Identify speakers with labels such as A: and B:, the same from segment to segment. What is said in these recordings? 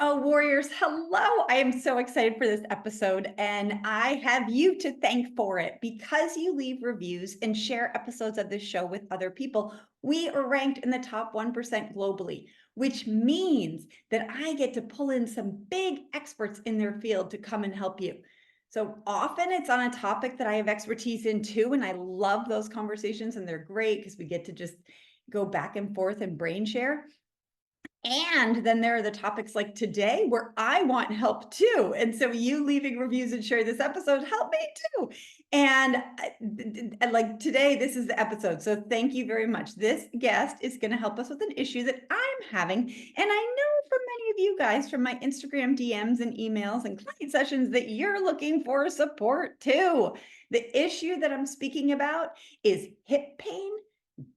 A: Oh, warriors, hello. I am so excited for this episode, and I have you to thank for it because you leave reviews and share episodes of this show with other people. We are ranked in the top 1% globally, which means that I get to pull in some big experts in their field to come and help you. So often it's on a topic that I have expertise in too, and I love those conversations, and they're great because we get to just go back and forth and brain share. And then there are the topics like today where I want help too. And so you leaving reviews and share this episode help me too. And like today, this is the episode. So thank you very much. This guest is going to help us with an issue that I'm having. And I know from many of you guys from my Instagram DMs and emails and client sessions that you're looking for support too. The issue that I'm speaking about is hip pain,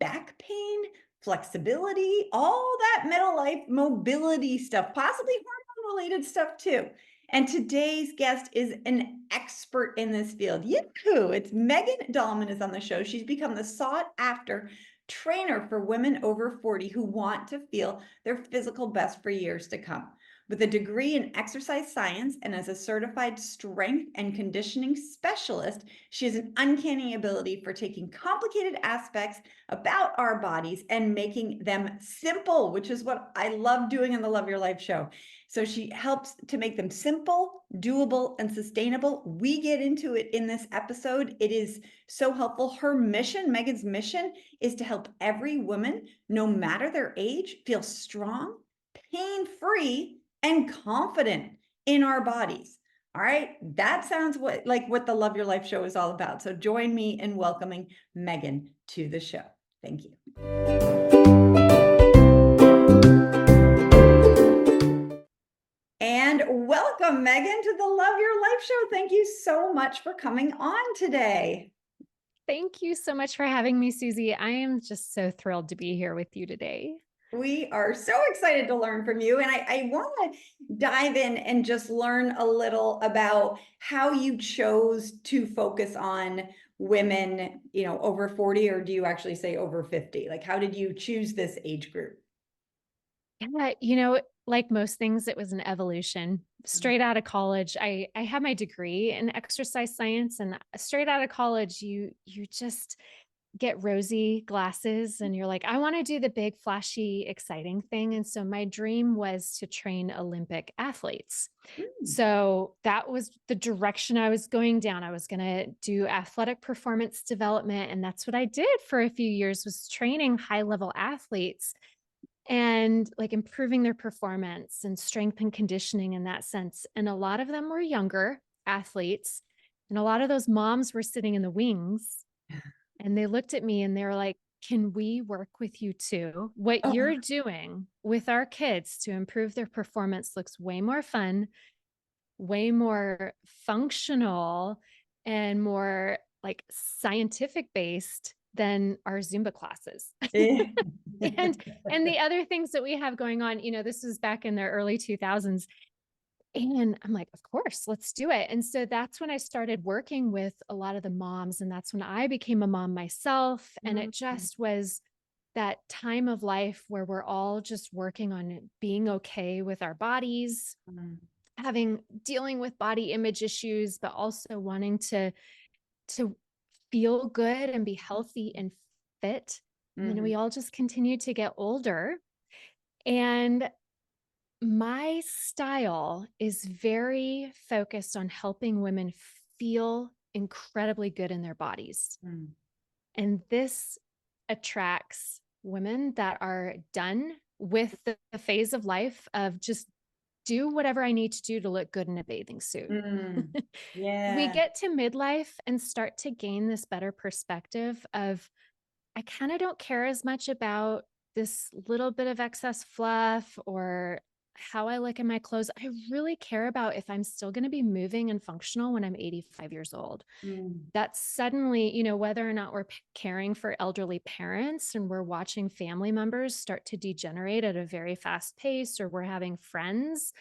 A: back pain, flexibility, all that middle life mobility stuff, possibly hormone related stuff too. And today's guest is an expert in this field. Yahoo! It's Megan Dahlman is on the show. She's become the sought after trainer for women over 40 who want to feel their physical best for years to come. With a degree in exercise science and as a certified strength and conditioning specialist, she has an uncanny ability for taking complicated aspects about our bodies and making them simple, which is what I love doing on the Love Your Life show. So she helps to make them simple, doable, and sustainable. We get into it in this episode. It is so helpful. Her mission, Megan's mission, is to help every woman, no matter their age, feel strong, pain-free, and confident in our bodies. All right, that sounds like what the Love Your Life show is all about. So join me in welcoming Megan to the show. Thank you. And welcome, Megan, to the Love Your Life show. Thank you so much for coming on today.
B: Thank you so much for having me, Susie. I am just so thrilled to be here with you today.
A: We are so excited to learn from you. And I want to dive in and just learn a little about how you chose to focus on women, over 40, or do you actually say over 50? Like, how did you choose this age group?
B: Yeah, like most things, it was an evolution. Straight out of college, I have my degree in exercise science, and straight out of college, you just get rosy glasses and you're like, I want to do the big, flashy, exciting thing. And so my dream was to train Olympic athletes.
A: Mm.
B: So that was the direction I was going down. I was going to do athletic performance development. And that's what I did for a few years, was training high level athletes and like improving their performance and strength and conditioning in that sense. And a lot of them were younger athletes. And a lot of those moms were sitting in the wings and they looked at me and they were like, can we work with you too? What
A: Oh,
B: you're doing with our kids to improve their performance looks way more fun, way more functional, and more like scientific based than our Zumba classes.
A: yeah.
B: And the other things that we have going on, this was back in the early 2000s. And I'm like, of course, let's do it. And so that's when I started working with a lot of the moms. And that's when I became a mom myself. And it just was that time of life where we're all just working on being okay with our bodies, dealing with body image issues, but also wanting to feel good and be healthy and fit. And then we all just continue to get older. And my style is very focused on helping women feel incredibly good in their bodies. And this attracts women that are done with the phase of life of just do whatever I need to do to look good in a bathing suit. We
A: Yeah.
B: get to midlife and start to gain this better perspective of, I kind of don't care as much about this little bit of excess fluff or how I look in my clothes. I really care about if I'm still going to be moving and functional when I'm 85 years old. That's suddenly, whether or not we're caring for elderly parents and we're watching family members start to degenerate at a very fast pace, or we're having friends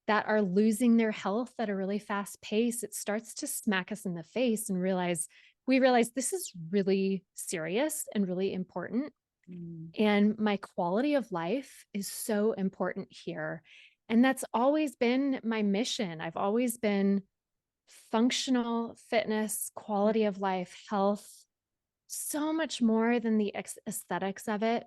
B: that are losing their health at a really fast pace, it starts to smack us in the face and we realize this is really serious and really important. And my quality of life is so important here. And that's always been my mission. I've always been functional fitness, quality of life, health, so much more than the aesthetics of it.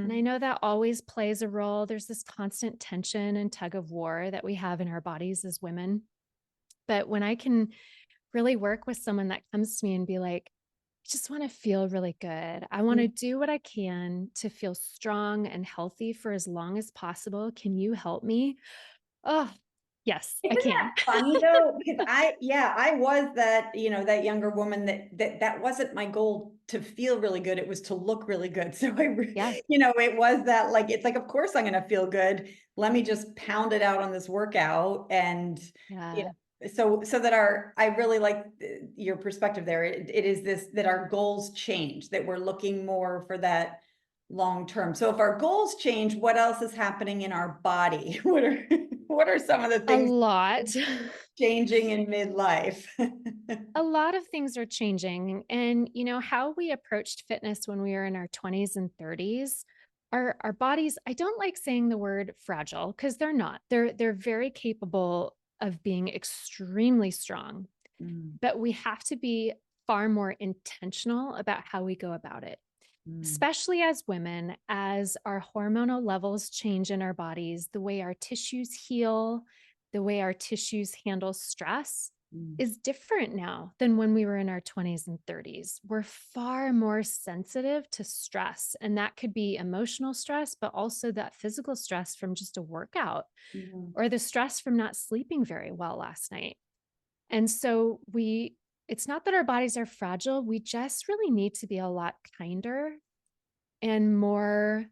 B: And I
A: Mhm.
B: know that always plays a role. There's this constant tension and tug of war that we have in our bodies as women. But when I can really work with someone that comes to me and be like, I just want to feel really good. I want
A: Mm.
B: to do what I can to feel strong and healthy for as long as possible. Can you help me? Oh, yes, I
A: Isn't that
B: can.
A: funny though? Because I was that, that younger woman that wasn't my goal to feel really good. It was to look really good. So
B: Yes.
A: it was that like, it's like, of course I'm going to feel good. Let me just pound it out on this workout. And, you
B: Yeah.
A: so that I really like your perspective there. It is this, that our goals change, that we're looking more for that long term. So if our goals change, what else is happening in our body? What are some of the
B: A
A: things
B: lot.
A: changing in midlife?
B: A lot of things are changing. And, how we approached fitness when we were in our 20s and 30s, our bodies, I don't like saying the word fragile because they're not. They're very capable of being extremely strong,
A: Mm,
B: but we have to be far more intentional about how we go about it,
A: mm,
B: especially as women, as our hormonal levels change in our bodies, the way our tissues heal, the way our tissues handle stress
A: mm,
B: is different now than when we were in our 20s and 30s. We're far more sensitive to stress, and that could be emotional stress, but also that physical stress from just a workout
A: mhm,
B: or the stress from not sleeping very well last night. And so it's not that our bodies are fragile. We just really need to be a lot kinder and more,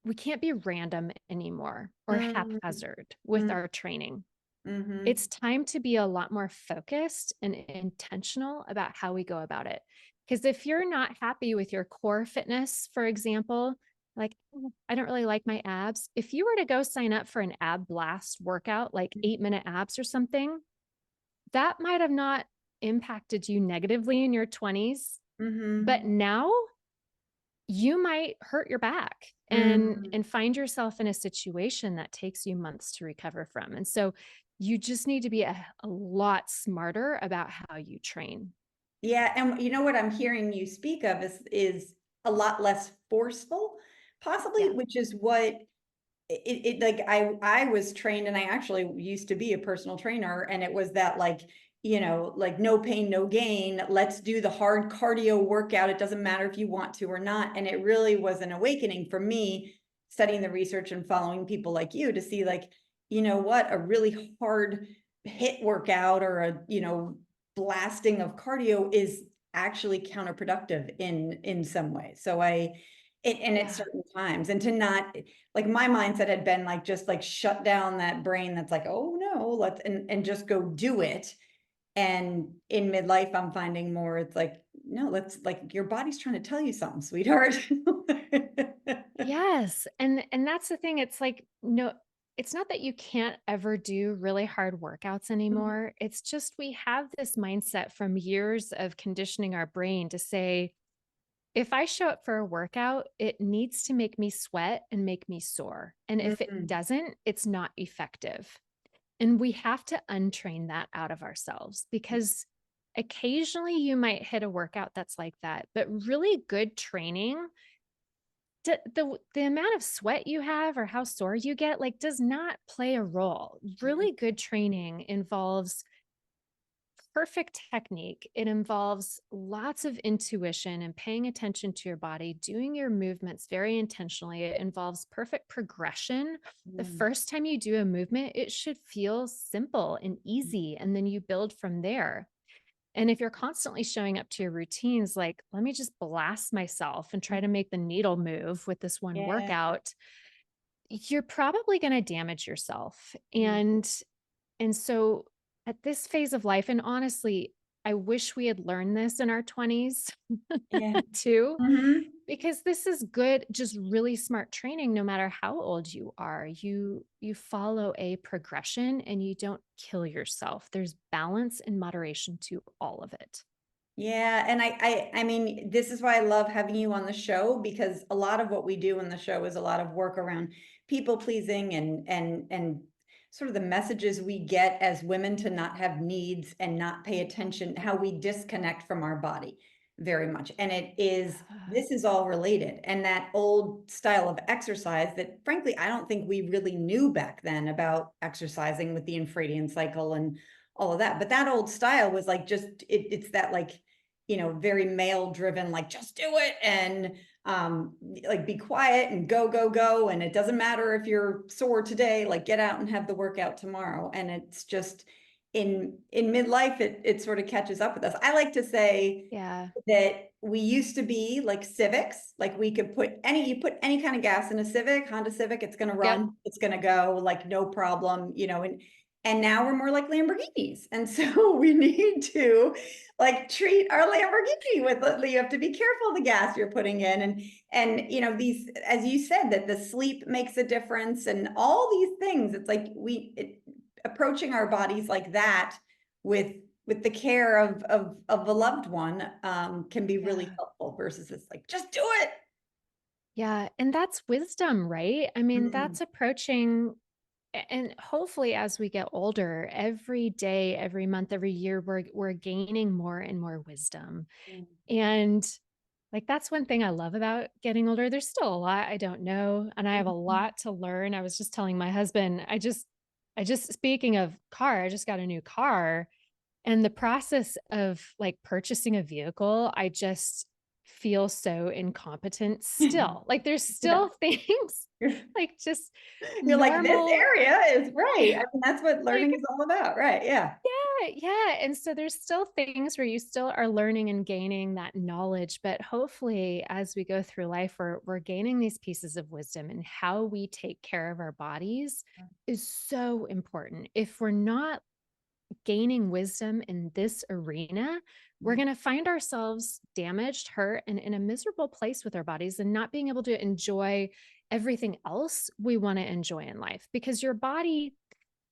B: we can't be random anymore or
A: mm,
B: haphazard with
A: mm,
B: our training.
A: mhm,
B: It's time to be a lot more focused and intentional about how we go about it. Because if you're not happy with your core fitness, for example, like, "Oh, I don't really like my abs." If you were to go sign up for an ab blast workout, like 8-minute abs or something, that might have not impacted you negatively in your 20s. But
A: mhm,
B: now you might hurt your back and
A: mm.
B: and find yourself in a situation that takes you months to recover from. And so you just need to be a lot smarter about how you train.
A: Yeah, and you know what I'm hearing you speak of is a lot less forceful, possibly,
B: Yeah.
A: which is what it like I was trained, and I actually used to be a personal trainer, and it was that like, like no pain no gain, let's do the hard cardio workout, it doesn't matter if you want to or not. And it really was an awakening for me, studying the research and following people like you to see like, what, a really hard hit workout or a, blasting of cardio is actually counterproductive in some ways. So and at
B: Yeah.
A: certain times, and to not, like, my mindset had been like, just like shut down that brain that's like, oh no, let's, and just go do it. And in midlife, I'm finding more, it's like, no, let's, like, your body's trying to tell you something, sweetheart.
B: Yes. And that's the thing. It's like, no, it's not that you can't ever do really hard workouts anymore. It's just we have this mindset from years of conditioning our brain to say, if I show up for a workout, it needs to make me sweat and make me sore. And if it
A: Mhm.
B: doesn't, it's not effective. And we have to untrain that out of ourselves because occasionally you might hit a workout that's like that, but really good training, the amount of sweat you have or how sore you get like does not play a role. Really good training involves perfect technique. It involves lots of intuition and paying attention to your body, doing your movements very intentionally. It involves perfect progression. The
A: Mhm.
B: first time you do a movement, it should feel simple and easy, and then you build from there. And if you're constantly showing up to your routines, like, let me just blast myself and try to make the needle move with this one
A: Yeah.
B: workout, you're probably going to damage yourself.
A: Mm.
B: And so at this phase of life, and honestly, I wish we had learned this in our 20s
A: Yeah.
B: too,
A: Mhm.
B: because this is good, just really smart training no matter how old you are. You follow a progression and you don't kill yourself. There's balance and moderation to all of it.
A: Yeah, and I mean, this is why I love having you on the show, because a lot of what we do in the show is a lot of work around people pleasing and sort of the messages we get as women to not have needs and not pay attention, how we disconnect from our body very much. And this is all related. And that old style of exercise that frankly, I don't think we really knew back then about exercising with the infradian cycle and all of that. But that old style was like, it's that like, very male driven, like just do it. And like be quiet and go. And it doesn't matter if you're sore today, like get out and have the workout tomorrow. And it's just in midlife, it sort of catches up with us. I like to say
B: Yeah.
A: that we used to be like Civics, like we could you put any kind of gas in a Civic, Honda Civic, it's going to
B: Yep.
A: run, it's going to go like no problem, and now we're more like Lamborghinis. And so we need to like treat our Lamborghini with, you have to be careful the gas you're putting in. And these, as you said, that the sleep makes a difference and all these things, it's like approaching our bodies like that with the care of a loved one can be really
B: Yeah.
A: helpful versus this like just do it.
B: Yeah. And that's wisdom, right? I mean,
A: Mm,
B: that's approaching, and hopefully as we get older, every day, every month, every year, we're gaining more and more wisdom.
A: mm,
B: And like that's one thing I love about getting older. There's still a lot I don't know, and I have a
A: mhm,
B: lot to learn. I was just telling my husband, I just speaking of car, I just got a new car. And the process of like purchasing a vehicle, I just feel so incompetent still. Like there's
A: yeah.
B: still things
A: You're,
B: like just
A: you're like, this
B: normal.
A: area is right. I mean, that's what
B: Like,
A: learning is all about, right? Yeah.
B: yeah. And so there's still things where you still are learning and gaining that knowledge. But hopefully, as we go through life, we're gaining these pieces of wisdom, and how we take care of our bodies is so important. If we're not gaining wisdom in this arena, we're going to find ourselves damaged, hurt, and in a miserable place with our bodies, and not being able to enjoy everything else we want to enjoy in life, because your body,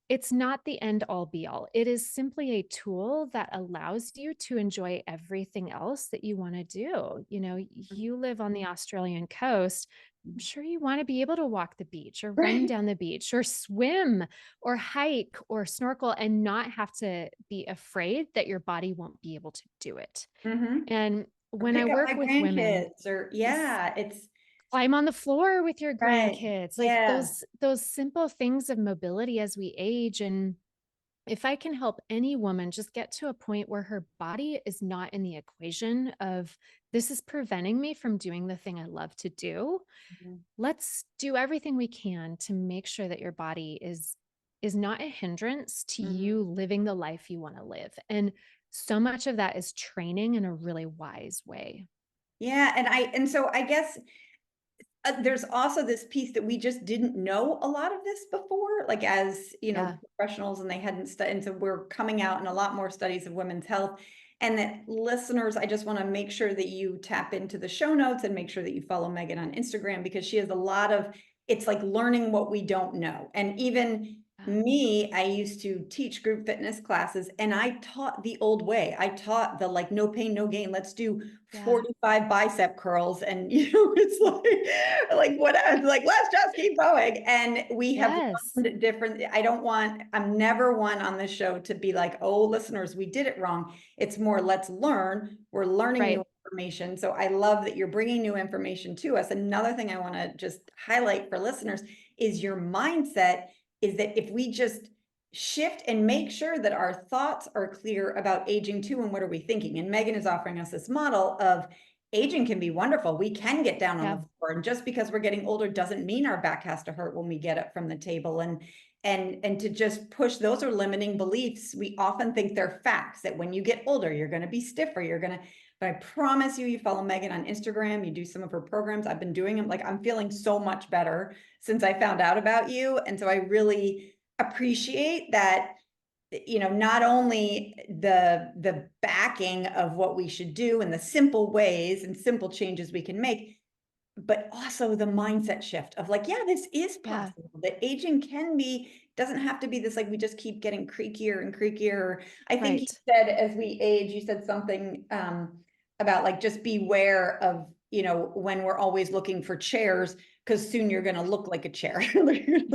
B: it's not the end all be all. It is simply a tool that allows you to enjoy everything else that you want to do. You live on the Australian coast. I'm sure you want to be able to walk the beach or run
A: Right.
B: down the beach or swim or hike or snorkel and not have to be afraid that your body won't be able to do it.
A: Mm-hmm.
B: And
A: Or
B: when I
A: pick up my
B: work with women,
A: grandkids or
B: yes,
A: yeah, it's
B: climb on the floor with your
A: right.
B: grandkids, like
A: Yeah.
B: those simple things of mobility as we age. And if I can help any woman just get to a point where her body is not in the equation of this is preventing me from doing the thing I love to do,
A: Mhm.
B: let's do everything we can to make sure that your body is not a hindrance to
A: Mhm.
B: you living the life you want to live. And so much of that is training in a really wise way.
A: Yeah, and so I guess there's also this piece that we just didn't know a lot of this before, like as
B: Yeah.
A: professionals, and they hadn't studied, and so we're coming out in a lot more studies of women's health. And that listeners, I just want to make sure that you tap into the show notes and make sure that you follow Megan on Instagram because she has a lot of it's like learning what we don't know. And even
B: Yeah.
A: me, I used to teach group fitness classes and I taught the old way. I taught the like no pain, no gain. Let's do
B: Yeah.
A: 45 bicep curls and it's like what I was like, let's just keep going. And we have
B: Yes.
A: learned different. I'm never one on this show to be like, oh, listeners, we did it wrong. It's more, let's learn. We're learning new
B: Right.
A: information. So I love that you're bringing new information to us. Another thing I want to just highlight for listeners is your mindset is that if we just shift and make sure that our thoughts are clear about aging too and what are we thinking. And Megan is offering us this model of aging can be wonderful. We can get down on the
B: Yeah.
A: floor, and just because we're getting older doesn't mean our back has to hurt when we get up from the table. And to just push, those are limiting beliefs. We often think they're facts that when you get older you're going to be stiffer, but I promise you, you follow Megan on Instagram, you do some of her programs. I've been doing them. Like I'm feeling so much better since I found out about you. And so I really appreciate that, not only the backing of what we should do and the simple ways and simple changes we can make, but also the mindset shift of like, yeah, this is
B: Yeah.
A: possible. That aging doesn't have to be this like we just keep getting creakier and creakier. I think you
B: Right.
A: said as we age, you said something about like just beware of when we're always looking for chairs, because soon you're going to look like a chair. You're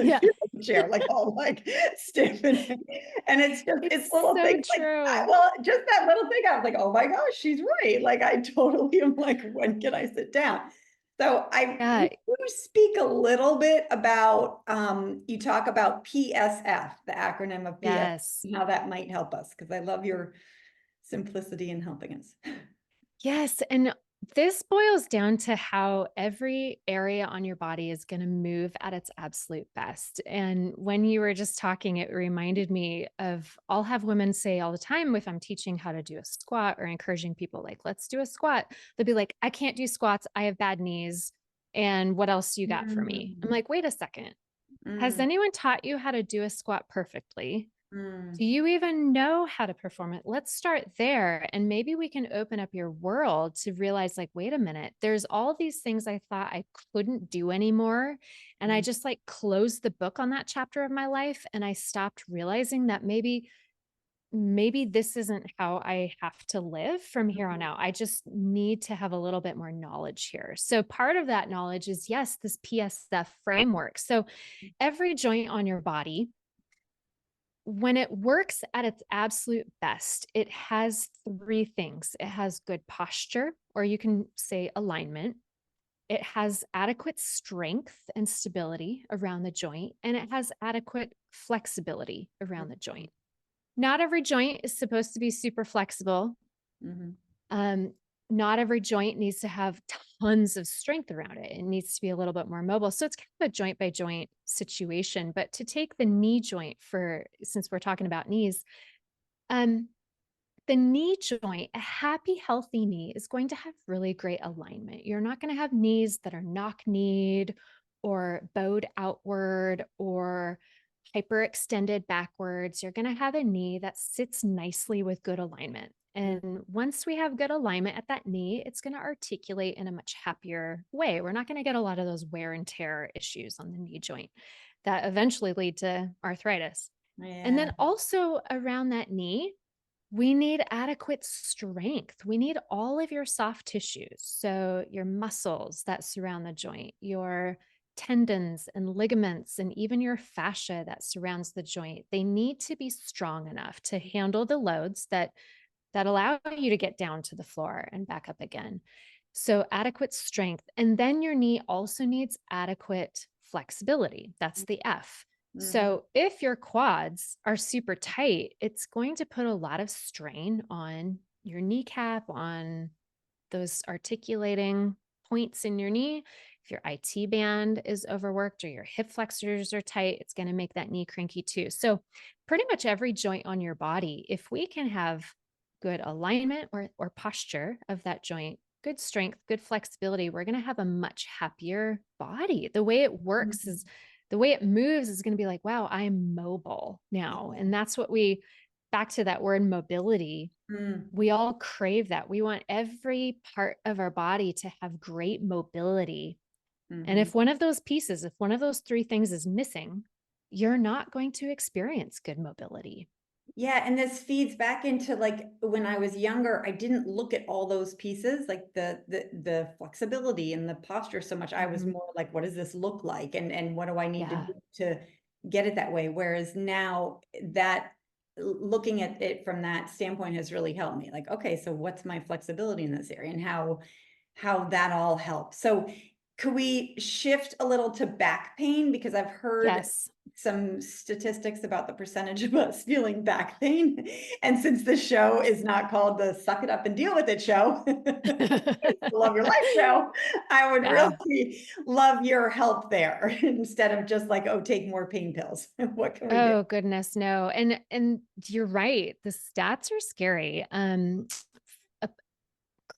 B: Yeah.
A: like a chair, like all like stiff. And it's
B: It's
A: little
B: so
A: things like,
B: true.
A: well, just that little thing. I was like, oh my gosh, she's right. Like I totally am like, when can I sit down? So
B: Yeah.
A: you speak a little bit about, you talk about PSF, the acronym of PSF,
B: Yes.
A: and how that might help us, because I love your simplicity in helping us.
B: Yes. And this boils down to how every area on your body is going to move at its absolute best. And when you were just talking, it reminded me of I'll have women say all the time if I'm teaching how to do a squat or encouraging people, like, let's do a squat. They'll be like, I can't do squats. I have bad knees. And what else you got for me? I'm
A: Mm,
B: like, wait a second. Has
A: mm,
B: anyone taught you how to do a squat perfectly?
A: mm,
B: Do you even know how to perform it? Let's start there. And maybe we can open up your world to realize, like, wait a minute, there's all these things I thought I couldn't do anymore. And I
A: mm,
B: just like closed the book on that chapter of my life. And I stopped realizing that maybe this isn't how I have to live from here on out. I just need to have a little bit more knowledge here. So part of that knowledge is, yes, this PSF framework. So every joint on your body, when it works at its absolute best, it has three things. It has good posture, or you can say alignment. It has adequate strength and stability around the joint, and it has adequate flexibility around the joint. Not every joint is supposed to be super flexible.
A: mhm,
B: Um, not every joint needs to have tons of strength around it. It needs to be a little bit more mobile. So it's kind of a joint by joint situation. But to take the knee joint since we're talking about knees, um, the knee joint, a happy, healthy knee is going to have really great alignment. You're not going to have knees that are knock-kneed or bowed outward or hyperextended backwards. You're going to have a knee that sits nicely with good alignment.
A: mm,
B: And once we have good alignment at that knee, it's going to articulate in a much happier way. We're not going to get a lot of those wear and tear issues on the knee joint that eventually lead to arthritis. And
A: yeah,
B: then also around that knee, we need adequate strength. We need all of your soft tissues. So, your muscles that surround the joint, your tendons and ligaments, and even your fascia that surrounds the joint. They need to be strong enough to handle the loads that allow you to get down to the floor and back up again. So, adequate strength. And then your knee also needs adequate flexibility. That's the F.
A: mhm,
B: So, if your quads are super tight, it's going to put a lot of strain on your kneecap, on those articulating points in your knee. If your IT band is overworked or your hip flexors are tight, it's going to make that knee cranky too. So, pretty much every joint on your body, if we can have good alignment or posture of that joint, good strength, good flexibility, we're going to have a much happier body. The way it works
A: mhm,
B: is the way it moves is going to be like, wow, I'm mobile now.
A: yeah,
B: And that's what back to that word mobility,
A: mm,
B: we all crave that. We want every part of our body to have great mobility. And
A: mhm.
B: if one of those pieces, if one of those three things is missing, you're not going to experience good mobility.
A: Yeah, and this feeds back into like when I was younger, I didn't look at all those pieces, like the flexibility and the posture so much. I was
B: Mhm.
A: more like, what does this look like? And what do I need to
B: Yeah.
A: do to get it that way? Whereas now that looking at it from that standpoint has really helped me. Like, okay, so what's my flexibility in this area and how that all helps. So could we shift a little to back pain? Because I've heard
B: Yes.
A: some statistics about the percentage of us feeling back pain. And since the show is not called the Suck It Up and Deal with It show, Love Your Life show, I would
B: Yeah.
A: really love your help there instead of just like, oh, take more pain pills. What can we do?
B: Oh goodness, no. And you're right. The stats are scary. Uh,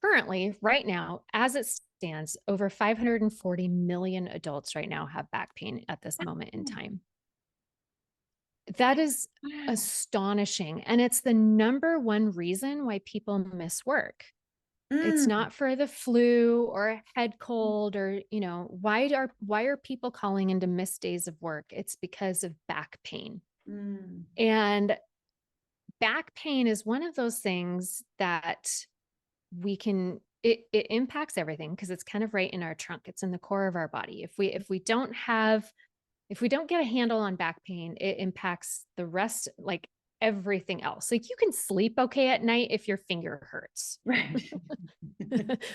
B: Currently, right now, as it stands, over 540 million adults right now have back pain at this moment in time. That is
A: Wow.
B: astonishing. And it's the number one reason why people miss work. It's
A: Mm,
B: not for the flu or a head cold or, why are people calling into missed days of work? It's because of back pain.
A: mm,
B: And back pain is one of those things that we can it impacts everything because it's kind of right in our trunk. It's in the core of our body. If we don't get a handle on back pain, it impacts the rest, like everything else. Like you can sleep okay at night if your finger hurts
A: Right.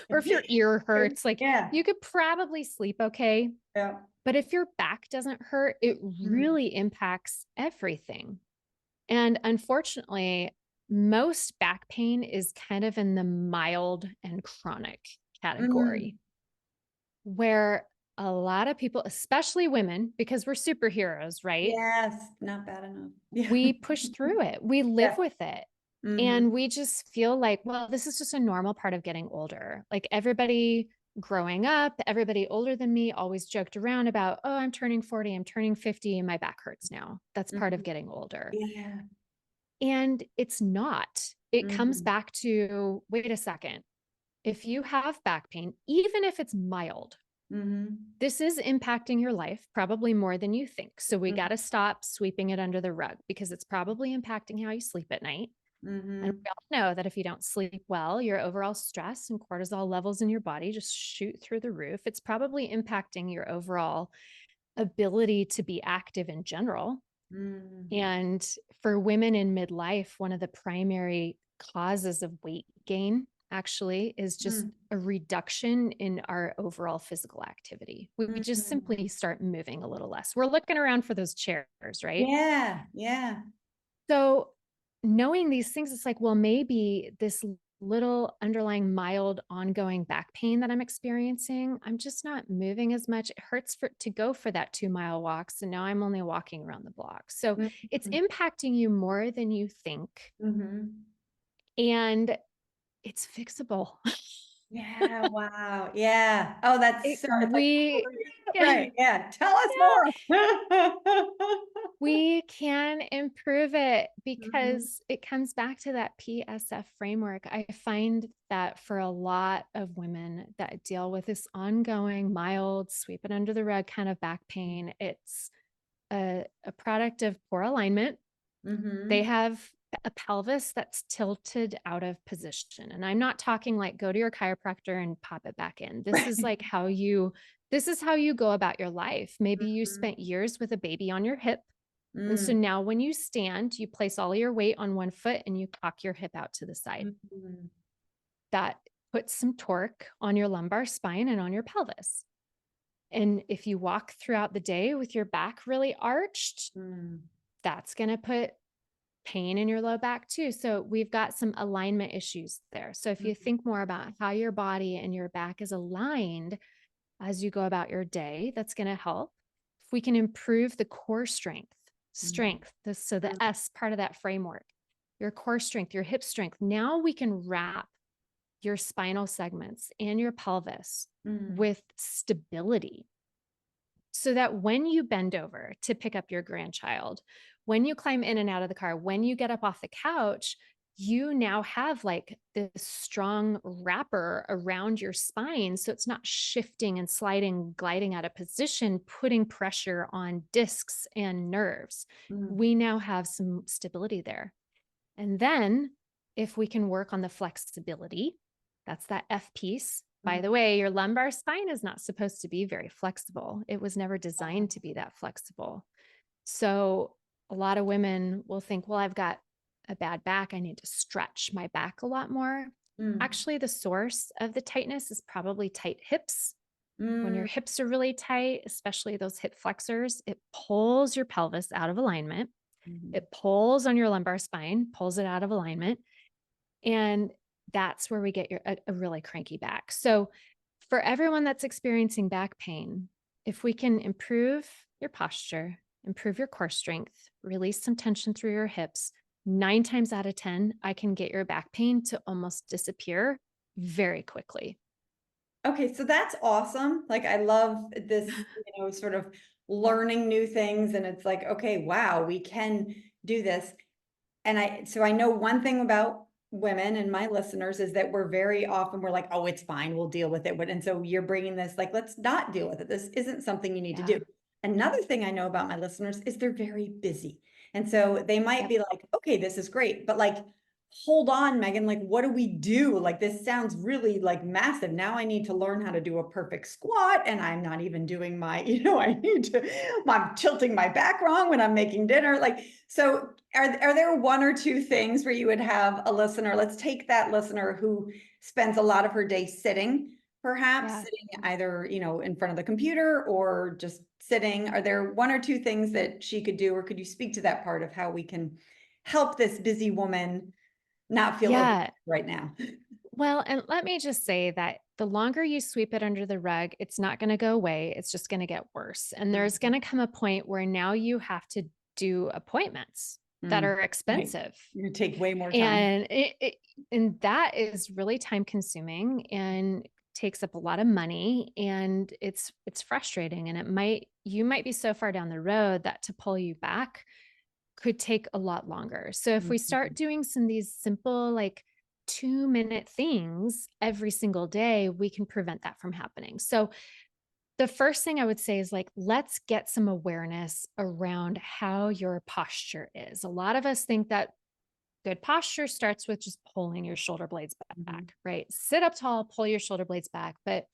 B: or if your ear hurts, like
A: Yeah.
B: you could probably sleep okay.
A: Yeah.
B: But if your back doesn't hurt, it
A: Mm.
B: really impacts everything. And unfortunately, most back pain is kind of in the mild and chronic
A: Mm.
B: category, where a lot of people, especially women, because we're superheroes, right?
A: Yes. Not bad enough. Yeah.
B: We push through it, we
A: Yeah.
B: live with it.
A: Mhm.
B: And we just feel like, well, this is just a normal part of getting older. Like everybody growing up, everybody older than me always joked around about, oh, I'm turning 40, I'm turning 50, and my back hurts now. That's part of
A: Mhm.
B: getting older.
A: Yeah.
B: And it's not. It comes
A: Mhm.
B: back to, wait a second. If you have back pain, even if it's mild,
A: Mhm.
B: this is impacting your life probably more than you think. So we got
A: Mhm.
B: to stop sweeping it under the rug because it's probably impacting how you sleep at night. And
A: Mhm.
B: we all know that if you don't sleep well, your overall stress and cortisol levels in your body just shoot through the roof. It's probably impacting your overall ability to be active in general.
A: Mm.
B: And for women in midlife, one of the primary causes of weight gain actually is just
A: Mm.
B: a reduction in our overall physical activity. We just
A: Mhm.
B: simply start moving a little less. We're looking around for those chairs, right?
A: Yeah. Yeah.
B: So knowing these things, it's like, well, maybe this little underlying mild ongoing back pain that I'm experiencing, I'm just not moving as much. It hurts to go for that 2 mile walk. So now I'm only walking around the block. So it's
A: Mhm.
B: impacting you more than you think.
A: Mhm.
B: And it's fixable.
A: Yeah. Wow. Yeah. Oh, that's so, it's like,
B: We, yeah,
A: right. Yeah. Tell us more.
B: we can improve it
A: Mhm.
B: because it comes back to that PSF framework. I find that for a lot of women that deal with this ongoing, mild, sweep it under the rug kind of back pain, it's a product of poor alignment. They
A: Mhm.
B: have a pelvis that's tilted out of position. And I'm not talking like go to your chiropractor and pop it back in. This is
A: Right.
B: like this is how you go about your life. Maybe you
A: Mhm.
B: spent years with a baby on your hip and so
A: Mm.
B: now when you stand, you place all your weight on one foot and you cock your hip out to the side.
A: Mhm.
B: That puts some torque on your lumbar spine and on your pelvis. And if you walk throughout the day with your back really arched,
A: Mm.
B: that's going to put pain in your low back too. So we've got some alignment issues there. So if you
A: Mhm.
B: think more about how your body and your back is aligned as you go about your day, that's going to help. If we can improve the core
A: Mhm.
B: so the S part of that framework, your core strength, your hip strength, now we can wrap your spinal segments and your pelvis
A: Mm.
B: with stability so that when you bend over to pick up your grandchild, when you climb in and out of the car, when you get up off the couch, you now have like this strong wrapper around your spine. So it's not shifting and sliding, gliding out of position, putting pressure on discs and nerves.
A: Mm.
B: We now have some stability there. And then if we can work on the flexibility, that's that F piece. By
A: Mm.
B: the way, your lumbar spine is not supposed to be very flexible. It was never designed to be that flexible. So a lot of women will think, well, I've got a bad back. I need to stretch my back a lot more.
A: Mm.
B: Actually, the source of the tightness is probably tight hips. When your
A: Mm.
B: hips are really tight, especially those hip flexors, it pulls your pelvis out of alignment.
A: Mhm.
B: It pulls on your lumbar spine, pulls it out of alignment. And that's where we get a really cranky back. So, for everyone that's experiencing back pain, if we can improve your posture, improve your core strength, release some tension through your hips, 9 times out of 10, I can get your back pain to almost disappear very quickly.
A: Okay, so that's awesome. Like, I love this, sort of learning new things. And it's like, okay, wow, we can do this. And so I know one thing about women and my listeners is that we're like, oh, it's fine. We'll deal with it. And so you're bringing this, like, let's not deal with it. This isn't something you need to do.
B: Yeah.
A: Another thing I know about my listeners is they're very busy. And so they might
B: Yep.
A: be like, okay, this is great. But like hold on, Megan, like, what do we do? Like, this sounds really like massive. Now I need to learn how to do a perfect squat, and I'm not even doing my, I need to, I'm tilting my back wrong when I'm making dinner. Like, so are there one or two things where you would have a listener? Let's take that listener who spends a lot of her day sitting, perhaps
B: Yeah.
A: sitting either, in front of the computer or just sitting. Are there one or two things that she could do, or could you speak to that part of how we can help this busy woman not feel overwhelmed
B: Yeah.
A: right now?
B: Well, and let me just say that the longer you sweep it under the rug, it's not going to go away. It's just going to get worse. And there's
A: Mhm.
B: going to come a point where now you have to do appointments that
A: Mm,
B: are
A: right.
B: expensive.
A: You take way more time.
B: And and that is really time consuming and takes up a lot of money, and it's frustrating, and you might be so far down the road that to pull you back could take a lot longer. So if we start
A: Mhm.
B: doing some of these simple, like 2-minute things every single day, we can prevent that from happening. So the first thing I would say is, like, let's get some awareness around how your posture is. A lot of us think that good posture starts with just pulling your shoulder blades
A: Mhm.
B: back, right? Sit up tall, pull your shoulder blades back. But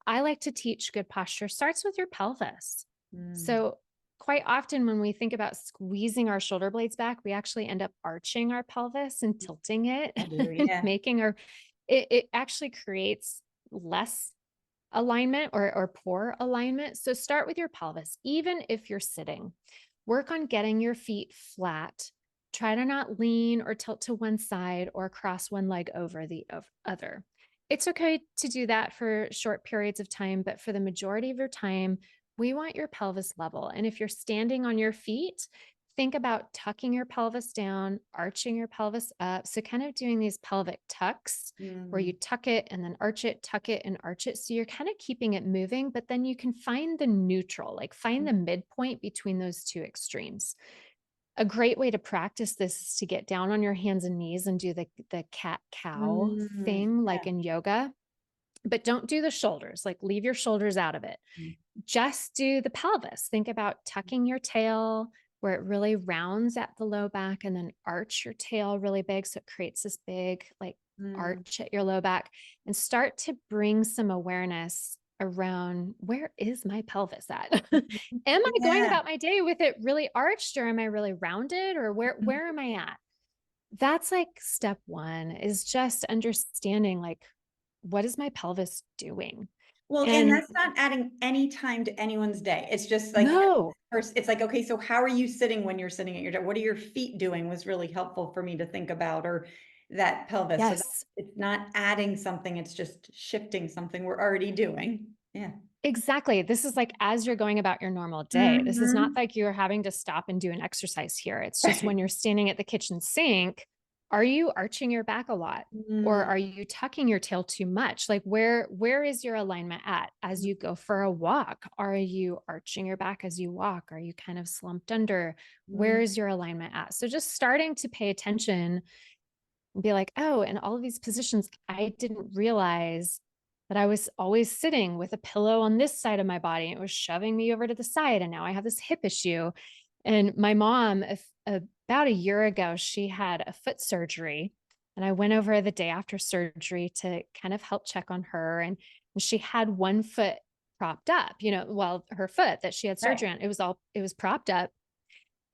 B: I like to teach good posture starts with your pelvis.
A: Mm.
B: So, quite often when we think about squeezing our shoulder blades back, we actually end up arching our pelvis and tilting it,
A: I do,
B: and
A: yeah.
B: making it actually creates less alignment, or poor alignment. So, start with your pelvis, even if you're sitting. Work on getting your feet flat. Try to not lean or tilt to one side or cross one leg over the other. It's okay to do that for short periods of time, but for the majority of your time, we want your pelvis level. And if you're standing on your feet, think about tucking your pelvis down, arching your pelvis up. So, kind of doing these pelvic tucks where you
A: Mm.
B: tuck it and then arch it, tuck it and arch it. So, you're kind of keeping it moving, but then you can find the neutral, like find the midpoint between those two extremes. A great way to practice this is to get down on your hands and knees and do the cat cow
A: Mm.
B: thing like
A: Yeah.
B: in yoga, but don't do the shoulders, like leave your shoulders out of it.
A: Mm.
B: Just do the pelvis. Think about tucking your tail where it really rounds at the low back, and then arch your tail really big. So it creates this big, like,
A: Mm.
B: arch at your low back, and start to bring some awareness around, where is my pelvis at? Am I going
A: Yeah.
B: about my day with it really arched, or am I really rounded, or where am I at? That's like step one, is just understanding, like, what is my pelvis doing?
A: Well, and
B: And
A: that's not adding any time to anyone's day. It's just like,
B: no,
A: first, it's like, okay, so how are you sitting when you're sitting at your desk? What are your feet doing was really helpful for me to think about, or that pelvis. So that
B: yes,
A: it's not adding something, it's just shifting something we're already doing. Yeah.
B: exactly. This is like as you're going about your normal day. This is not
A: Mhm.
B: like you're having to stop and do an exercise here. It's just
A: Right.
B: when you're standing at the kitchen sink, are you arching your back a lot? Or
A: Mm.
B: are you tucking your tail too much? Like, where is your alignment at as you go for a walk? Are you arching your back as you walk? Are you kind of slumped under? Where
A: Mm.
B: is your alignment at? So just starting to pay attention and be like, oh, in all of these positions, I didn't realize that I was always sitting with a pillow on this side of my body. It was shoving me over to the side. And now I have this hip issue. And my mom, if, about a year ago, she had a foot surgery. And I went over the day after surgery to kind of help check on her. And she had one foot propped up, well, her foot that she had
A: Right.
B: surgery on, it was propped up.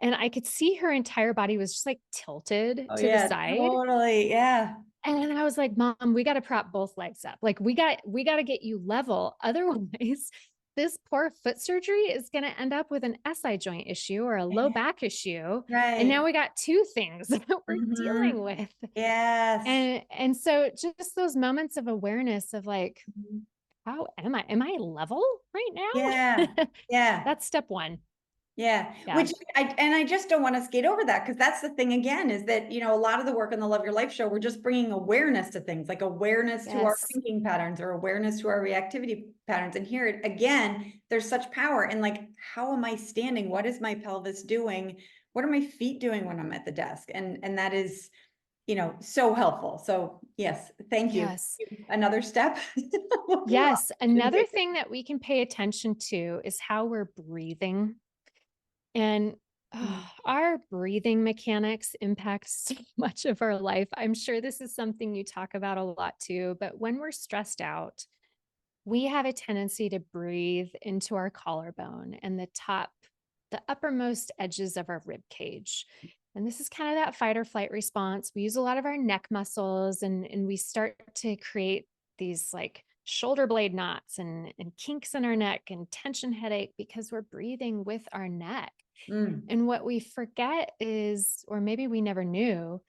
B: And I could see her entire body was just like tilted
A: Oh,
B: to the
A: yeah,
B: side.
A: totally. Yeah.
B: And I was like, "Mom, we gotta prop both legs up. Like, we gotta get you level. Otherwise, this poor foot surgery is gonna end up with an SI joint issue or a low
A: Yeah.
B: back issue. And now
A: Right.
B: we got two things that we're dealing
A: Mhm.
B: with."
A: Yes.
B: And so just those moments of awareness of, like,
A: Mhm.
B: how am I? Am I level right
A: Yeah.
B: now?
A: Yeah.
B: That's step one.
A: Yeah,
B: Yeah.
A: which I just don't wanna skate over that, because that's the thing again, is that, a lot of the work on the Love Your Life show, we're just bringing awareness to things, like awareness to our
B: Yes.
A: thinking patterns or awareness to our reactivity patterns, and here, again, there's such power in, like, how am I standing? What is my pelvis doing? What are my feet doing when I'm at the desk? And that is, so helpful. So, yes, thank you.
B: Yes.
A: Another step?
B: Yes. Another thing that we can pay attention to is how we're breathing. And Our breathing mechanics impact so much of our life. I'm sure this is something you talk about a lot too, but when we're stressed out, we have a tendency to breathe into our collarbone and the uppermost edges of our rib cage. And this is kind of that fight or flight response. We use a lot of our neck muscles and we start to create these like shoulder blade knots and kinks in our neck and tension headache because we're breathing with our neck.
A: Mm,
B: And what we forget is, or maybe we never knew,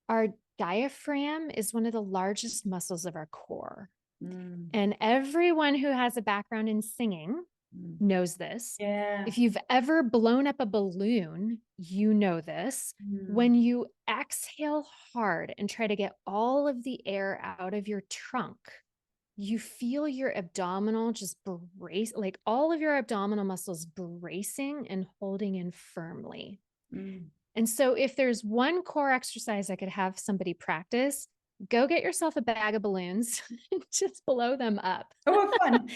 B: our diaphragm is one of the largest muscles of our core.
A: mm,
B: And everyone who has a background in singing
A: mm.
B: knows this.
A: Yeah.
B: If you've ever blown up a balloon, you know this.
A: Mm,
B: When you exhale hard and try to get all of the air out of your trunk, you feel your abdominal just brace, like all of your abdominal muscles bracing and holding in firmly.
A: mm.
B: And so, if there's one core exercise I could have somebody practice, go get yourself a bag of balloons and just blow them up
A: Oh, what fun.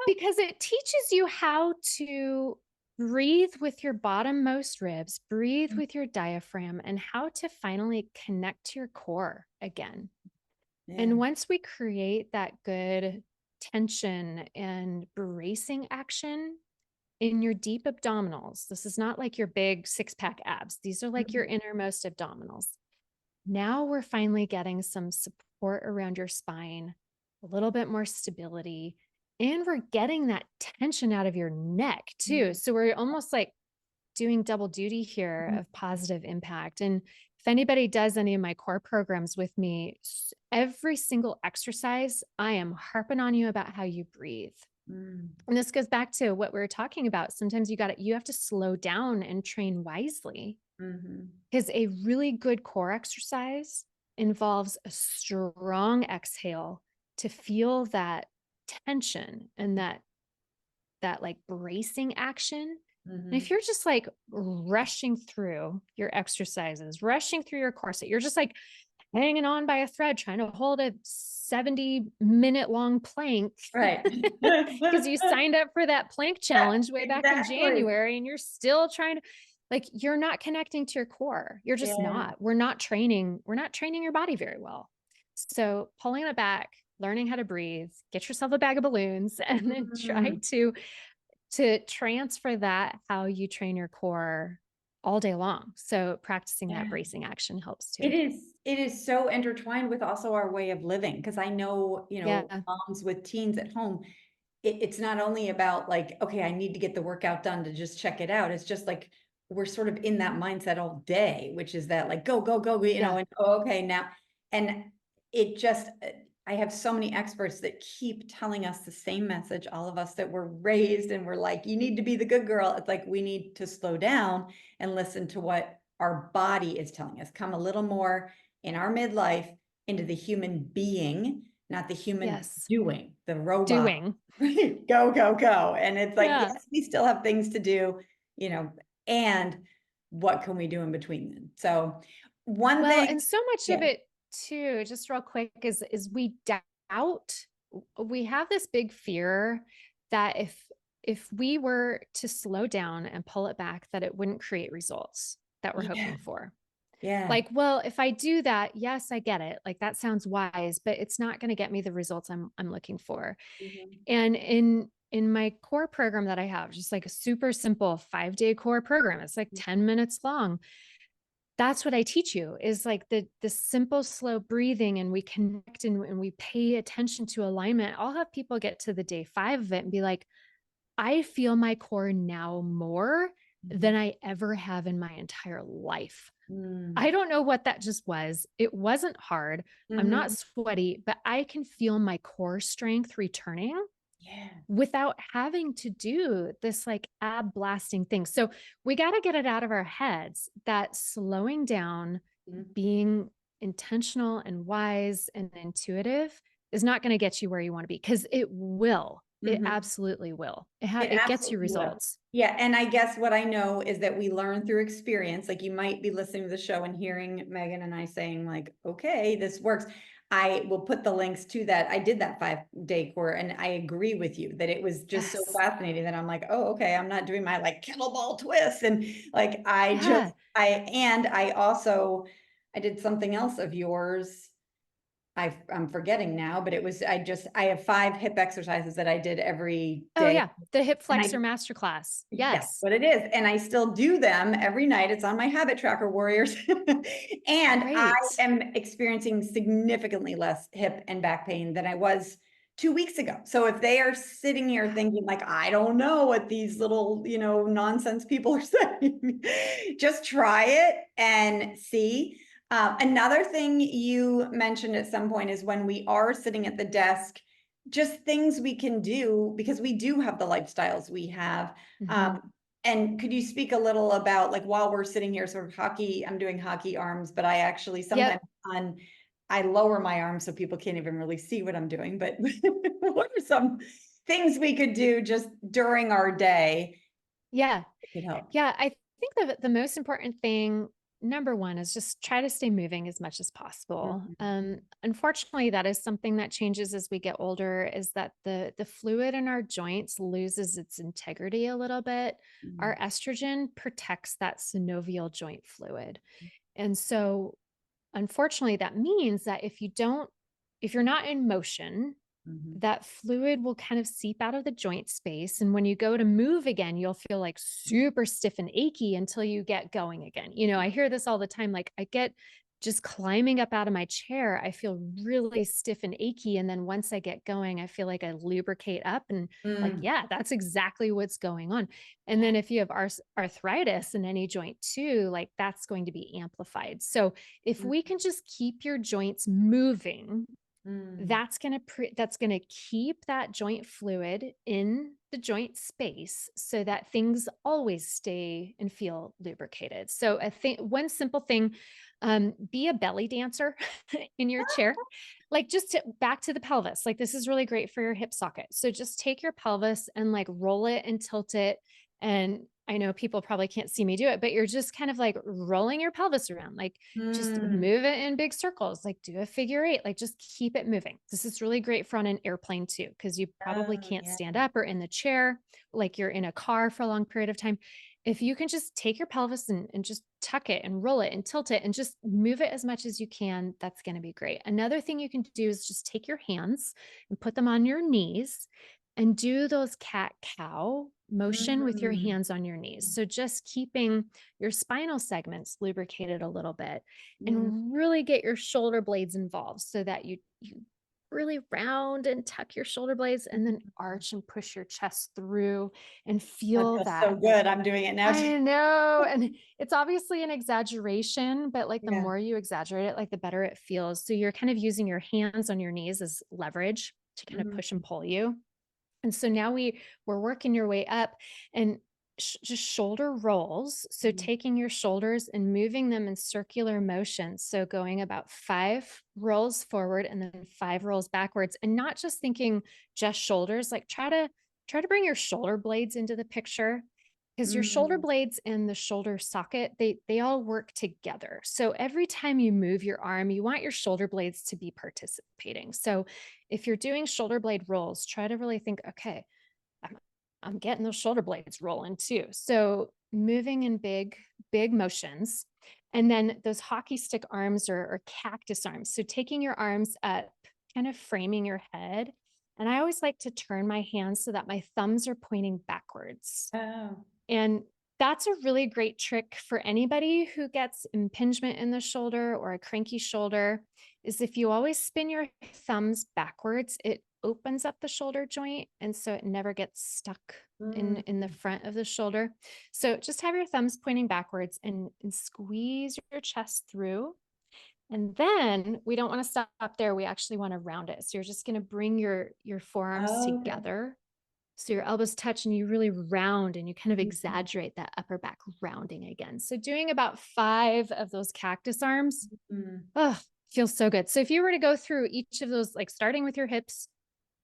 B: because it teaches you how to breathe with your bottommost ribs, breathe with your diaphragm, and how to finally connect to your core again.
A: Yeah.
B: And once we create that good tension and bracing action in your deep abdominals, this is not like your big six pack abs, these are like your
A: Mhm.
B: innermost abdominals. Now we're finally getting some support around your spine, a little bit more stability, and we're getting that tension out of your neck too.
A: Mm,
B: So we're almost like doing double duty here
A: mhm.
B: of positive impact. And if anybody does any of my core programs with me, every single exercise, I am harping on you about how you breathe.
A: Mm,
B: And this goes back to what we were talking about. Sometimes you have to slow down and train wisely
A: mhm,
B: because a really good core exercise involves a strong exhale to feel that tension and that like bracing action. And if
A: mhm.
B: you're just like rushing through your exercises, rushing through your corset, you're just like hanging on by a thread, trying to hold a 70-minute long plank
A: Right.
B: because you signed up for that plank
A: Yeah,
B: challenge way back in
A: exactly.
B: January and you're still trying to like you're not connecting to your core. You're just
A: Yeah.
B: not. We're not training your body very well. So pulling it back, learning how to breathe, get yourself a bag of balloons and then try
A: Mm,
B: to transfer that how you train your core all day long. So practicing that
A: yeah.
B: bracing action helps
A: It
B: too.
A: is it is so intertwined with also our way of living because I know,
B: Yeah.
A: moms with teens at home, it's not only about like, okay, I need to get the workout done to just check it out. It's just like we're sort of in that mindset all day, which is that like go, go, go,
B: Yeah.
A: and oh, okay, now. And it just, I have so many experts that keep telling us the same message, all of us that were raised and we're like, you need to be the good girl. It's like we need to slow down and listen to what our body is telling us, come a little more in our midlife into the human being, not the human
B: Yes.
A: doing, the robot.
B: Doing.
A: Right. Go, go, go. And it's like,
B: Yeah.
A: yes, we still have things to do, you know, and what can we do in between then? So one
B: Well,
A: thing,
B: and so much of
A: yeah.
B: it too, just real quick, is we doubt, we have this big fear that if we were to slow down and pull it back, that it wouldn't create results that we're
A: Yeah.
B: hoping for.
A: Yeah.
B: Like, well, if I do that, yes, I get it. Like that sounds wise, but it's not going to get me the results I'm looking for.
A: Mhm.
B: And in my core program that I have, just like a super simple 5-day core program, it's like 10 minutes long. That's what I teach you is like the simple, slow breathing, and we connect and we pay attention to alignment. I'll have people get to the day 5 of it and be like, I feel my core now more than
A: Mhm.
B: I ever have in my entire life. I
A: Mm.
B: don't know what that just was. It wasn't hard. I'm not
A: Mhm.
B: sweaty, but I can feel my core strength returning
A: Yeah.
B: without having to do this like ab blasting thing. So we got to get it out of our heads that slowing down,
A: Mhm.
B: being intentional and wise and intuitive is not going to get you where you want to be because it will. It
A: Mhm.
B: absolutely will.
A: It
B: It gets you
A: absolutely will.
B: results.
A: Yeah, and I guess what I know is that we learn through experience. Like you might be listening to the show and hearing Megan and I saying like, okay, this works. I will put the links to that. I did that 5-day core, and I agree with you that it was just so
B: Yes.
A: fascinating that I'm like, oh, okay, I'm not doing my like kettlebell twist. And like,
B: Yeah.
A: I also, I did something else of yours. I'm forgetting now, but it was, I have 5 hip exercises that I did every
B: Oh
A: day.
B: yeah. The hip
A: And
B: flexor masterclass.
A: that's
B: Yes.
A: what it is. And I still do them every night. It's on my habit tracker, warriors. And I
B: Great.
A: am experiencing significantly less hip and back pain than I was 2 weeks ago. So if they are sitting here thinking like, I don't know what these little, nonsense people are saying, just try it and see. Another thing you mentioned at some point is when we are sitting at the desk, just things we can do because we do have the lifestyles we have.
B: Mhm.
A: And could you speak a little about like while we're sitting here, sort of hockey, I'm doing hockey arms, but I actually sometimes
B: Yep.
A: I lower my arms so people can't even really see what I'm doing. But what are some things we could do just during our day
B: Yeah.
A: that could help?
B: Yeah, I think the most important thing, number one, is just try to stay moving as much as possible.
A: Mhm,
B: Unfortunately, that is something that changes as we get older. Is that the fluid in our joints loses its integrity a little bit.
A: mhm,
B: Our estrogen protects that synovial joint fluid, and so unfortunately, that means that if you're not in motion,
A: mhm,
B: that fluid will kind of seep out of the joint space. And when you go to move again, you'll feel like super stiff and achy until you get going again. I hear this all the time. Like, I get just climbing up out of my chair, I feel really stiff and achy. And then once I get going, I feel like I lubricate up and like,
A: mm,
B: yeah, that's exactly what's going on. And then if you have arthritis in any joint too, like that's going to be amplified. So if
A: mm,
B: we can just keep your joints moving,
A: mm,
B: that's going to keep that joint fluid in the joint space so that things always stay and feel lubricated. So I think one simple thing, be a belly dancer in your chair, like back to the pelvis. Like this is really great for your hip socket. So just take your pelvis and like roll it and tilt it. And I know people probably can't see me do it, but you're just kind of like rolling your pelvis around, like just
A: mm.
B: move it in big circles, like do a figure eight, like just keep it moving. This is really great for on an airplane too, because you probably
A: Oh,
B: can't
A: yeah.
B: stand up or in the chair, like you're in a car for a long period of time. If you can just take your pelvis and just tuck it and roll it and tilt it and just move it as much as you can, that's going to be great. Another thing you can do is just take your hands and put them on your knees and do those cat cow motion with your
A: Mm,
B: hands on your knees. So just keeping your spinal segments lubricated a little bit
A: mm,
B: and really get your shoulder blades involved so that you really round and tuck your shoulder blades and then
A: mm.
B: arch and push your chest through and
A: That
B: feel
A: feels so
B: that like
A: good. I'm doing it now too.
B: I know. And it's obviously an exaggeration, but like the
A: Yeah.
B: more you exaggerate it, like the better it feels. So you're kind of using your hands on your knees as leverage to kind of
A: Mhm,
B: push and pull you. And so now we're working your way up and just shoulder rolls. So
A: mhm,
B: taking your shoulders and moving them in circular motion. So going about 5 rolls forward and then 5 rolls backwards, and not just thinking just shoulders, like try to bring your shoulder blades into the picture, because your shoulder
A: mm,
B: blades and the shoulder socket, they all work together. So every time you move your arm, you want your shoulder blades to be participating. So if you're doing shoulder blade rolls, try to really think, okay, I'm, I'm getting those shoulder blades rolling too. So moving in big motions. And then those hockey stick arms or cactus arms. So taking your arms up, kind of framing your head. And I always like to turn my hands so that my thumbs are pointing backwards.
A: oh,
B: And that's a really great trick for anybody who gets impingement in the shoulder or a cranky shoulder, is if you always spin your thumbs backwards, it opens up the shoulder joint and so it never gets stuck in the
A: mm,
B: front of the shoulder. So just have your thumbs pointing backwards and squeeze your chest through. And then we don't want to stop there. We actually want to round it. So you're just going to bring your forearms
A: okay.
B: together so your elbows touch and you really round and you kind of
A: Mhm,
B: exaggerate that upper back rounding again. So doing about 5 of those cactus arms,
A: mm,
B: oh, feels so good. So if you were to go through each of those, like starting with your hips,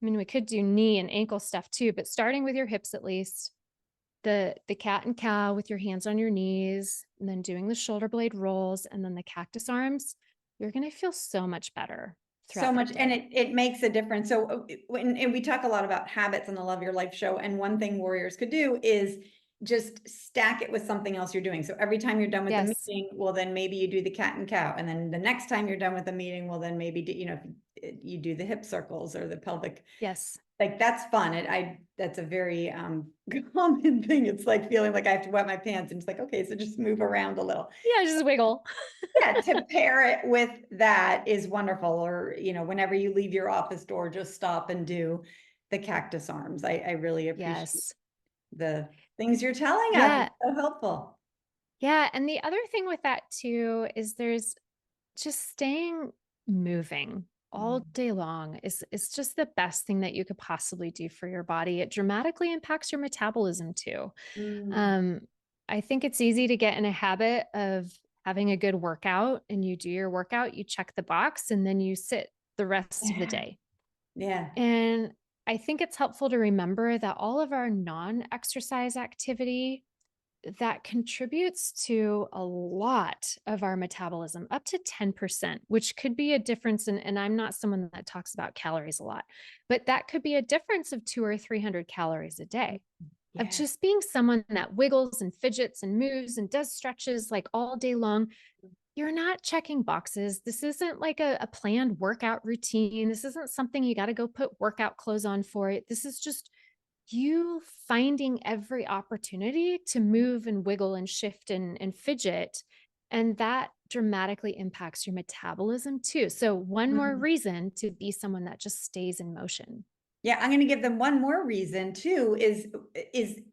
B: I mean, we could do knee and ankle stuff too, but starting with your hips at least, the cat and cow with your hands on your knees, and then doing the shoulder blade rolls and then the cactus arms, you're going to feel so much better.
A: So
B: throughout the
A: much, and
B: day.
A: it makes a difference. So and we talk a lot about habits on the Love Your Life show, and one thing warriors could do is just stack it with something else you're doing. So every time you're done with the
B: Yes.
A: meeting, well, then maybe you do the cat and cow, and then the next time you're done with the meeting, well, then maybe you do the hip circles or the pelvic.
B: Yes.
A: Like that's fun. That's a very common thing. It's like feeling like I have to wet my pants, and it's like, okay, so just move around a little.
B: Yeah, just wiggle.
A: Yeah, to pair it with that is wonderful. Or, whenever you leave your office door, just stop and do the cactus arms. I really appreciate
B: Yes.
A: the things you're telling us.
B: Yeah.
A: It's so helpful.
B: Yeah. And the other thing with that too is there's just staying moving all
A: Mm.
B: day long is just the best thing that you could possibly do for your body. It dramatically impacts your metabolism too.
A: Mm.
B: Um, I think it's easy to get in a habit of having a good workout and you do your workout, you check the box, and then you sit the rest of the
A: Yeah.
B: day.
A: Yeah.
B: And I think it's helpful to remember that all of our non-exercise activity that contributes to a lot of our metabolism, up to 10%, which could be a difference. And I'm not someone that talks about calories a lot, but that could be a difference of 200 or 300 calories a day of
A: Yeah.
B: just being someone that wiggles and fidgets and moves and does stretches like all day long. You're not checking boxes. This isn't like a planned workout routine. This isn't something you got to go put workout clothes on for it. This is just you finding every opportunity to move and wiggle and shift and fidget. And that dramatically impacts your metabolism too. So, one more
A: Mhm.
B: reason to be someone that just stays in motion.
A: Yeah, I'm going to give them one more reason too is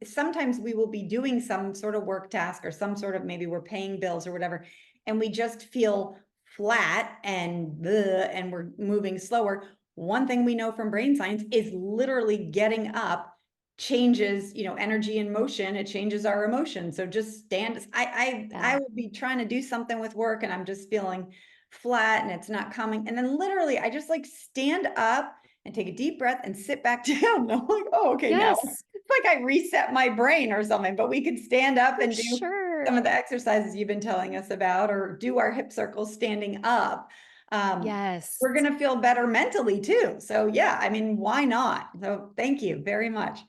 A: sometimes we will be doing some sort of work task or some sort of, maybe we're paying bills or whatever, and we just feel flat and bleh, and we're moving slower. One thing we know from brain science is literally getting up changes, energy and motion. It changes our emotions. So just stand. I
B: Yeah.
A: will be trying to do something with work and I'm just feeling flat and it's not coming. And then literally I just like stand up and take a deep breath and sit back down. And I'm like, oh, okay, now
B: Yes,
A: it's like I reset my brain or something, but we could stand up
B: for
A: and do some
B: sure.
A: of the exercises you've been telling us about, or do our hip circles standing up. Um,
B: Yes.
A: we're going to feel better mentally too. So yeah, I mean, why not? So thank you very much.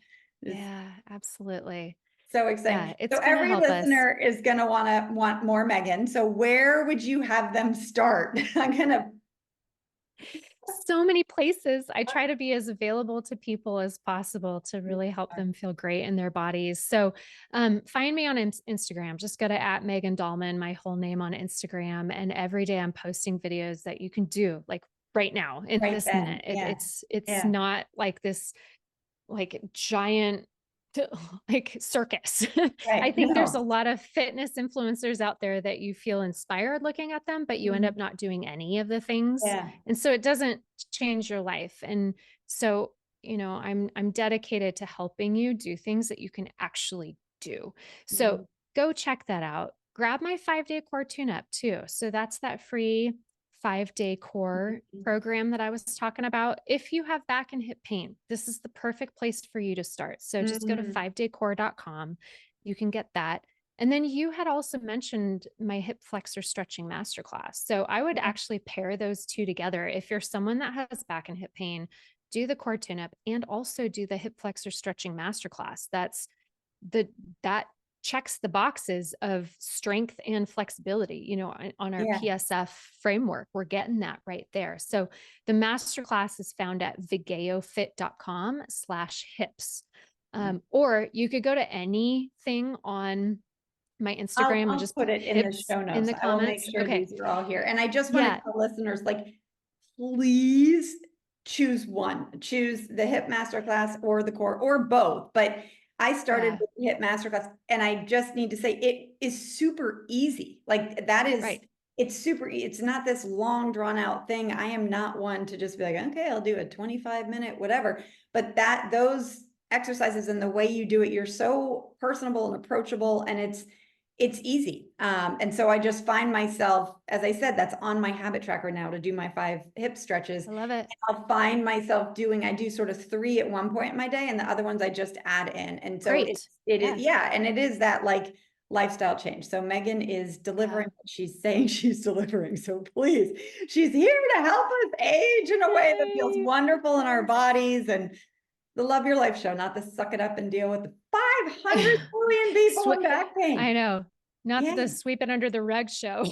A: It's
B: Yeah, absolutely.
A: so
B: Yeah,
A: exciting. So
B: it's going to
A: every
B: help us.
A: listener is going to want more Megan. So where would you have them start? I'm going to,
B: So many places. I try to be as available to people as possible to really help them feel great in their bodies. So find me on Instagram. Just go to @Megan Dahlman, my whole name on Instagram. And every day I'm posting videos that you can do like right now in
A: right
B: this
A: then.
B: minute.
A: Yeah.
B: It's
A: Yeah.
B: not like this like giant like circus. I
A: Right.
B: think there's a
A: No.
B: lot of fitness influencers out there that you feel inspired looking at them, but you end
A: Mhm.
B: up not doing any of the things.
A: Yeah.
B: And so it doesn't change your life. And so, I'm dedicated to helping you do things that you can actually do. So
A: Mhm.
B: go check that out. Grab my 5-day core tune up too. So that's that free 5-day core
A: Mhm.
B: program that I was talking about. If you have back and hip pain, this is the perfect place for you to start. So just go to
A: Mhm.
B: 5daycore.com. You can get that. And then you had also mentioned my hip flexor stretching masterclass. So I would
A: Yeah.
B: actually pair those two together. If you're someone that has back and hip pain, do the core tune up and also do the hip flexor stretching masterclass. The that checks the boxes of strength and flexibility, on our
A: Yeah.
B: PSF framework. We're getting that right there. So the masterclass is found at vigeofit.com/hips. Or you could go to anything on my Instagram and
A: I'll
B: just
A: put
B: put
A: it in the
B: hips
A: show
B: in
A: notes.
B: the
A: I will make
B: comments.
A: sure
B: Okay.
A: these are all here. And I just want to
B: Yeah.
A: tell listeners, like, please choose one. Choose the hip masterclass or the core or both. But I started
B: Yeah.
A: with the hip masterclass, and I just need to say it is super easy. Like that is,
B: Right.
A: it's super. It's not this long drawn out thing. I am not one to just be like, okay, I'll do a 25-minute whatever. But those exercises and the way you do it, you're so personable and approachable, and it's easy. And so I just find myself, as I said, that's on my habit tracker now to do my 5 hip stretches.
B: I love it.
A: I'll find myself I do sort of 3 at one point in my day, and the other ones I just add in. And so
B: Great.
A: it is,
B: Yeah.
A: yeah. And it is that like lifestyle change. So Megan is delivering
B: Yeah.
A: what she's saying she's delivering. So please, she's here to help us age in a way that feels
B: Yay.
A: wonderful in our
B: Yes.
A: bodies, and the Love Your Life show, not the suck it up and deal with the 500 million people
B: Swe
A: in back
B: I
A: pain.
B: know. Not
A: Yeah.
B: the sweep it under the rug show.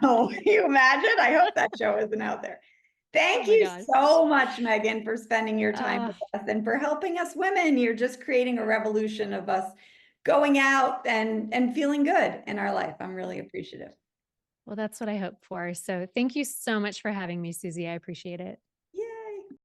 A: No, can you imagine? I hope that show isn't out there.
B: Oh
A: Thank
B: my
A: you
B: gosh.
A: so much, Megan, for spending your time
B: Uh,
A: with us and for helping us women. You're just creating a revolution of us going out and feeling good in our life. I'm really appreciative.
B: well, that's what I hope for. So thank you so much for having me, Susie. I appreciate it.